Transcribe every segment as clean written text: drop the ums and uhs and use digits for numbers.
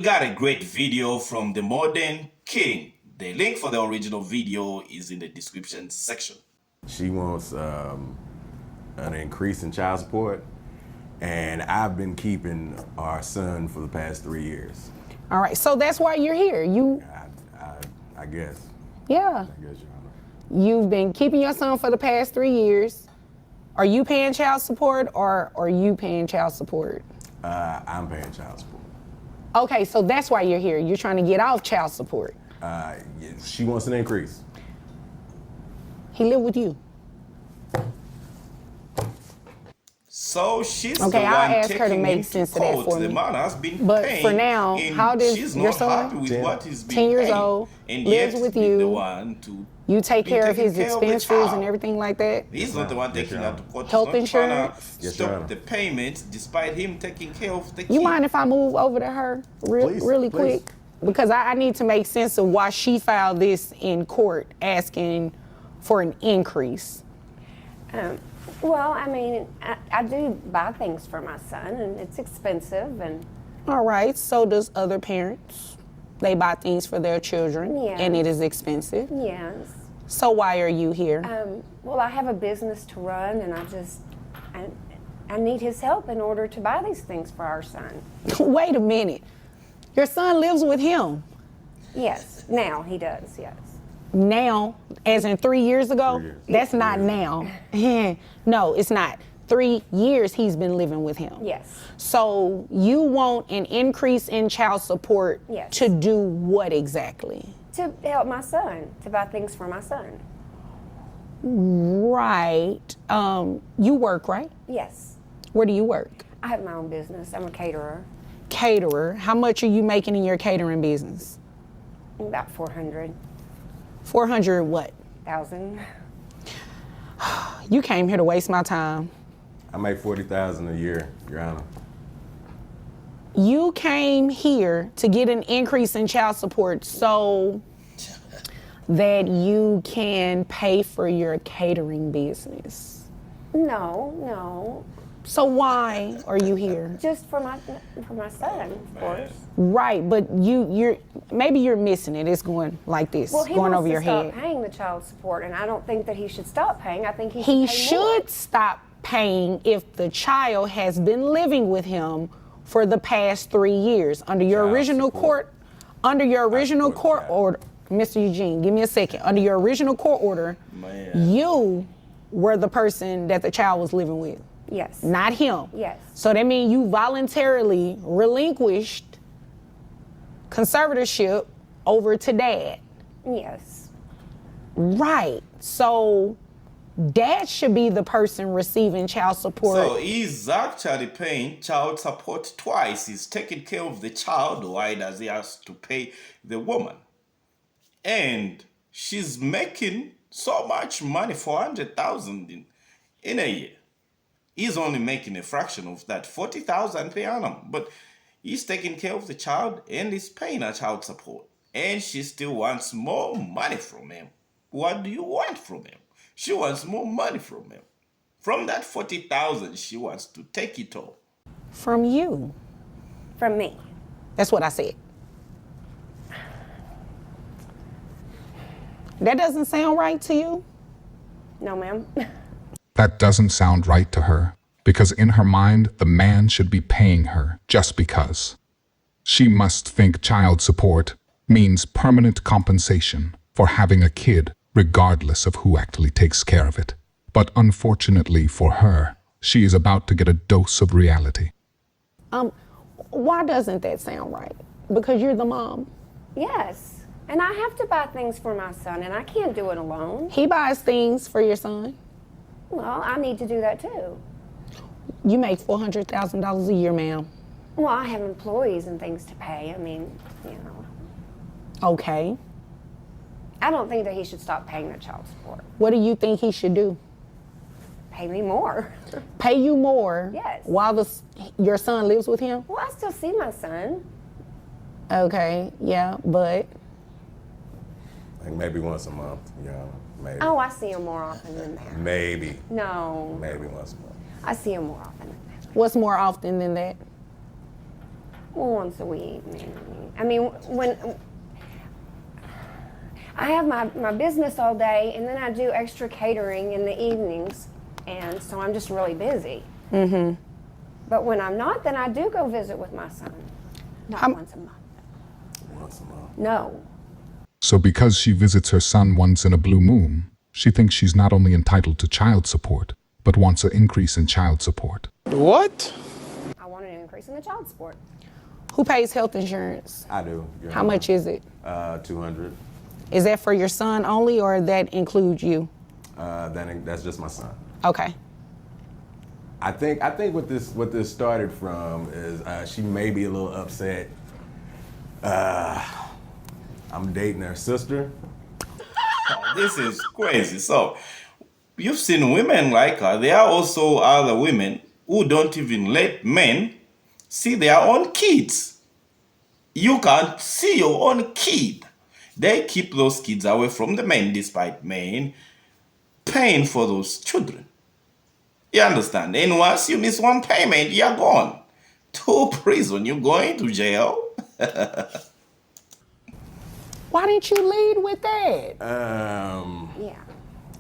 We got a great video from the Modern King. The link for the original video is in the description section. She wants an increase in child support, and I've been keeping our son for the past 3 years. All right, so that's why you're here. I guess. Yeah. I guess, Your Honor. You've been keeping your son for the past 3 years. Are you paying child support or are you paying child support? I'm paying child support. Okay, so that's why you're here. You're trying to get off child support. She wants an increase. He live with you. So she's Okay, the I'll one ask her to taking make him sense to of that court. for The me. man has been But paying, for now, and how does she's your not son, happy with 10 what he's been 10 years paying, old, and lives yet with he's been the you? one to You take be care of his taking care of the expenses child. and everything like that? He's not the one Yes, taking Your her to Honor. court. Health He's not trying insurance? to Yes, Your stop Honor. the payments despite him taking care of the kid. You mind if I move over to her Please, really please. quick? Because I need to make sense of why she filed this in court asking for an increase. Well, I mean, I do buy things for my son, and it's expensive, and All right, so does other parents. They buy things for their children, Yeah. and it is expensive. yes. So why are you here? Well, I have a business to run, and I need his help in order to buy these things for our son. Wait a minute. Your son lives with him Yes, now he does, yes. now, as in 3 years ago? 3 years. That's not now. No, it's not. 3 years he's been living with him. Yes. So you want an increase in child support Yes. to do what exactly? To help my son, to buy things for my son. Right. You work, right? Yes. Where do you work? I have my own business. I'm a caterer. Caterer. How much are you making in your catering business? About 400,000. 400 what? You came here to waste my time. I make $40,000 a year, Your Honor. You came here to get an increase in child support so that you can pay for your catering business. No. So why are you here? Just for my son, of course. Right, but you're maybe you're missing it. It's going like this, Well, he going wants over to your stop head. paying the child support, and I don't think that he should stop paying. I think he He should pay more. should stop paying if the child has been living with him for the past 3 years. Under your Child original support. under your original support court child. order, Mr. Eugene, give me a second. Under your original court order, Man. you were the person that the child was living with, Yes. not him. Yes. So that means you voluntarily relinquished conservatorship over to dad. Yes. Right. So dad should be the person receiving child support. So he's actually paying child support twice. He's taking care of the child. Why does he have to pay the woman? And she's making so much money, 400,000 in a year. He's only making a fraction of that, 40,000 per annum. But he's taking care of the child and he's paying her child support. And she still wants more money from him. What do you want from him? She wants more money from him. From that 40,000, she wants to take it all. From you. From me. That's what I said. That doesn't sound right to you? No, ma'am. That doesn't sound right to her, because in her mind, the man should be paying her just because. She must think child support means permanent compensation for having a kid, regardless of who actually takes care of it. But unfortunately for her, she is about to get a dose of reality. Why doesn't that sound right? Because you're the mom. Yes. And I have to buy things for my son, and I can't do it alone. He buys things for your son. Well, I need to do that too. You make $400,000 a year, ma'am. Well, I have employees and things to pay. I mean, you know. Okay. I don't think that he should stop paying the child support. What do you think he should do? Pay me more. Pay you more Yes. while your son lives with him? Well, I still see my son. Okay, yeah, but Like maybe once a month, Your Honor. Maybe. Oh, I see him more often than that. Maybe. No, Maybe once a month. I see him more often than that. what's more often than that? Well, once a week, maybe. I mean, when I have my business all day, and then I do extra catering in the evenings, and so I'm just really busy. Mm-hmm. But when I'm not, then I do go visit with my son. Not once a month. Once a month. No. So because she visits her son once in a blue moon, she thinks she's not only entitled to child support, but wants an increase in child support. What? I want an increase in the child support. Who pays health insurance? I do. How much is it? 200. Is that for your son only, or that includes you? That's just my son. Okay. I think what this started from is she may be a little upset. I'm dating her sister. This is crazy. So, you've seen women like her. There are also other women who don't even let men see their own kids. You can't see your own kid. They keep those kids away from the men despite men paying for those children. You understand? And once you miss one payment, you're gone to prison. You're going to jail. Why didn't you lead with that? Yeah.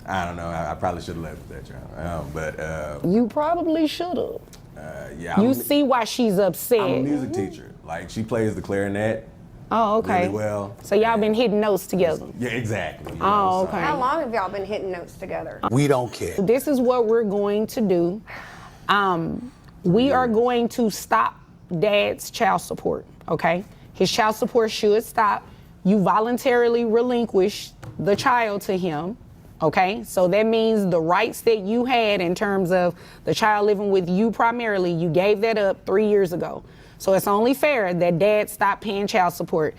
I don't know. I probably should have left with that, child. But You probably should have. yeah, You see why she's upset. I'm a music teacher. Like, she plays the clarinet Oh, okay. really well. So y'all been hitting notes together. Yeah, exactly. You Oh, know, so- okay. How long have y'all been hitting notes together? We don't care. This is what we're going to do. We are going to stop Dad's child support, okay? His child support should stop. You voluntarily relinquish the child to him, okay? So that means the rights that you had in terms of the child living with you primarily, you gave that up 3 years ago. So it's only fair that Dad stop paying child support.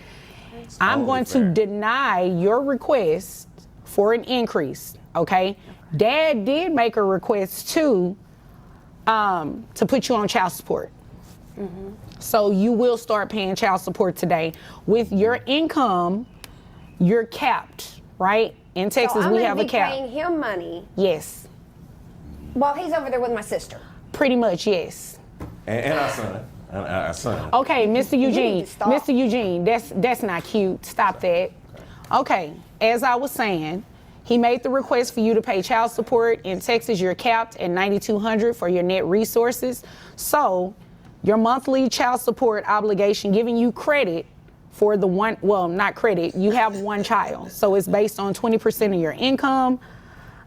I'm going to deny your request for an increase, okay? Dad did make a request to put you on child support. Mm-hmm. So you will start paying child support today. With your income, you're capped, right? In Texas, we have a cap. So I'm going to be paying him money Yes, while he's over there with my sister. pretty much, yes. And our son. Our son. Okay, Mr. Eugene. need to stop. Mr. Eugene, that's not cute. Stop that. Okay, as I was saying, he made the request for you to pay child support. In Texas, you're capped at $9,200 for your net resources. So your monthly child support obligation, giving you credit for the one, well, not credit, you have one child. So it's based on 20% of your income.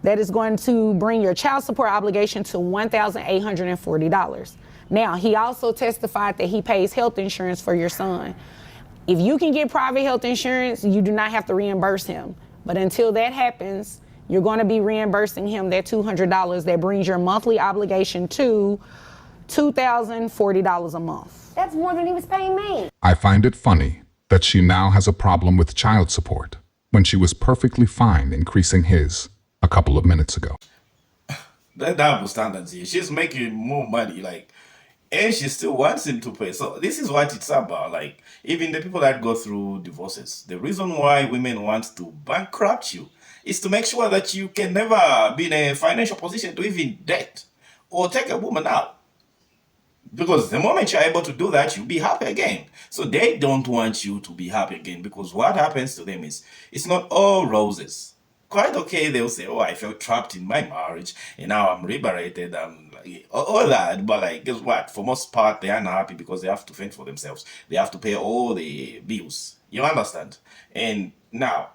That is going to bring your child support obligation to $1,840. Now, he also testified that he pays health insurance for your son. If you can get private health insurance, you do not have to reimburse him. But until that happens, you're going to be reimbursing him that $200. That brings your monthly obligation to $2,040 a month. That's more than he was paying me. I find it funny that she now has a problem with child support when she was perfectly fine increasing his a couple of minutes ago. The double standards here. She's making more money, like, and she still wants him to pay. So this is what it's about. Like, even the people that go through divorces, the reason why women want to bankrupt you is to make sure that you can never be in a financial position to even debt or take a woman out. Because the moment you're able to do that, you'll be happy again. So they don't want you to be happy again, because what happens to them is it's not all roses. Quite okay, they'll say, oh, I felt trapped in my marriage and now I'm liberated. I'm like, all that. But like, guess what? For most part, they are not happy because they have to fend for themselves. They have to pay all the bills. You understand? And now,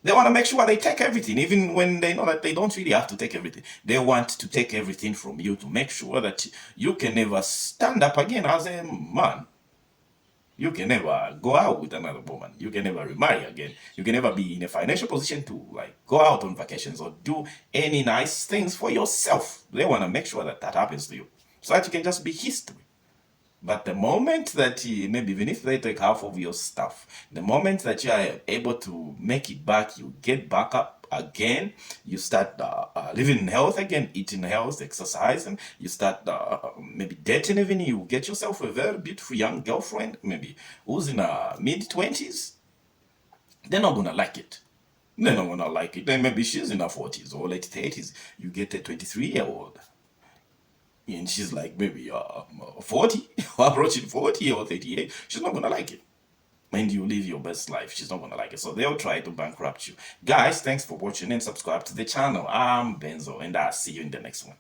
they want to make sure they take everything, even when they know that they don't really have to take everything. They want to take everything from you to make sure that you can never stand up again as a man. You can never go out with another woman. You can never remarry again. You can never be in a financial position to like go out on vacations or do any nice things for yourself. They want to make sure that that happens to you so that you can just be history. But the moment that maybe even if they take half of your stuff, the moment that you are able to make it back, you get back up again, you start living in health again, eating health, exercising, you start maybe dating even, you get yourself a very beautiful young girlfriend, maybe who's in her mid-20s, they're not going to like it. They're not going to like it. Then maybe she's in her 40s or late 30s. You get a 23-year-old. and she's like maybe 40 or approaching 40 or 38, she's not gonna like it. And you live your best life, she's not gonna like it. So they'll try to bankrupt you. Guys, thanks for watching and subscribe to the channel. I'm Benzo, and I'll see you in the next one.